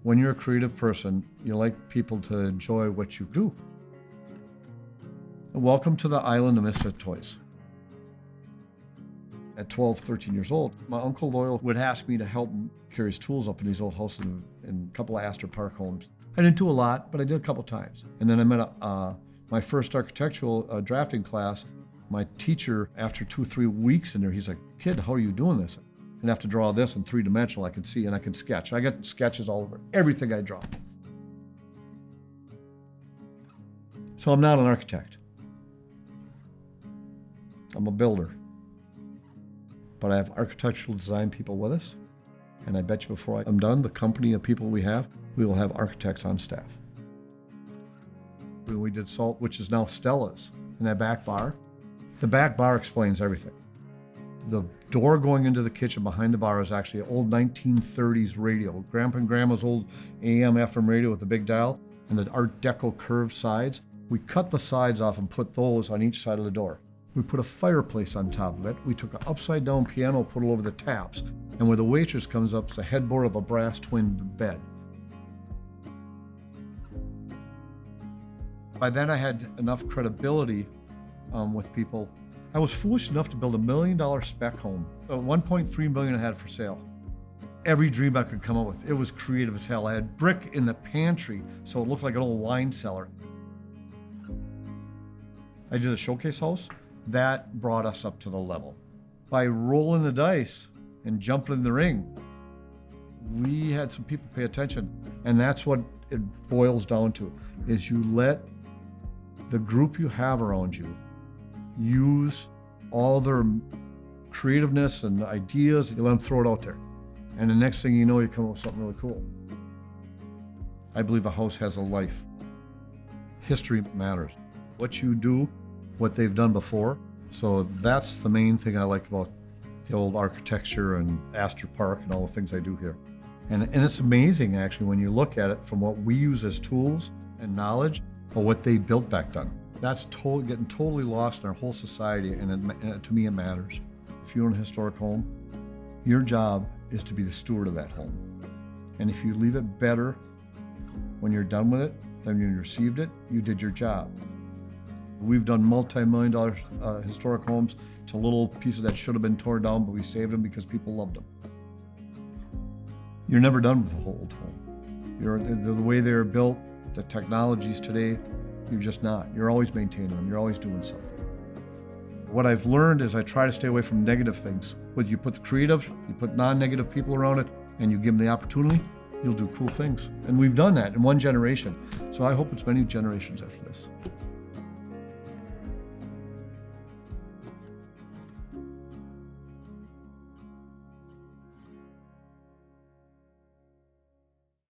When you're a creative person, you like people to enjoy what you do. Welcome to the island of misfit toys. At 12, 13 years old, my Uncle Loyal would ask me to help him carry his tools up in these old houses in a couple of Astor Park homes. I didn't do a lot, but I did a couple times. And then I met my first architectural drafting class. My teacher, after 2 or 3 weeks in there, he's like, "Kid, how are you doing this? And I have to draw this in 3-dimensional. I can see and I can sketch. I got sketches all over everything I draw." So I'm not an architect. I'm a builder. But I have architectural design people with us. And I bet you before I'm done, the company of people we will have architects on staff. When we did Salt, which is now Stella's, in that back bar, the back bar explains everything. The door going into the kitchen behind the bar is actually an old 1930s radio. Grandpa and Grandma's old AM, FM radio with the big dial and the Art Deco curved sides. We cut the sides off and put those on each side of the door. We put a fireplace on top of it. We took an upside down piano, put it over the taps. And where the waitress comes up is a headboard of a brass twin bed. By then I had enough credibility with people. I was foolish enough to build $1 million spec home. $1.3 million I had for sale. Every dream I could come up with. It was creative as hell. I had brick in the pantry, so it looked like an old wine cellar. I did a showcase house. That brought us up to the level. By rolling the dice and jumping in the ring, we had some people pay attention. And that's what it boils down to, is you let the group you have around you use all their creativeness and ideas, you let them throw it out there. And the next thing you know, you come up with something really cool. I believe a house has a life. History matters. What you do, what they've done before. So that's the main thing I like about the old architecture and Astor Park and all the things I do here. And it's amazing actually when you look at it from what we use as tools and knowledge, or what they built back then. That's getting totally lost in our whole society, and to me it matters. If you own a historic home, your job is to be the steward of that home. And if you leave it better when you're done with it than when you received it, you did your job. We've done multi-million-dollar historic homes to little pieces that should have been torn down, but we saved them because people loved them. You're never done with a whole old home. The way they're built, the technologies today, you're just not. You're always maintaining them. You're always doing something. What I've learned is I try to stay away from negative things. When you put the creative, you put non-negative people around it, and you give them the opportunity, you'll do cool things. And we've done that in one generation. So I hope it's many generations after this.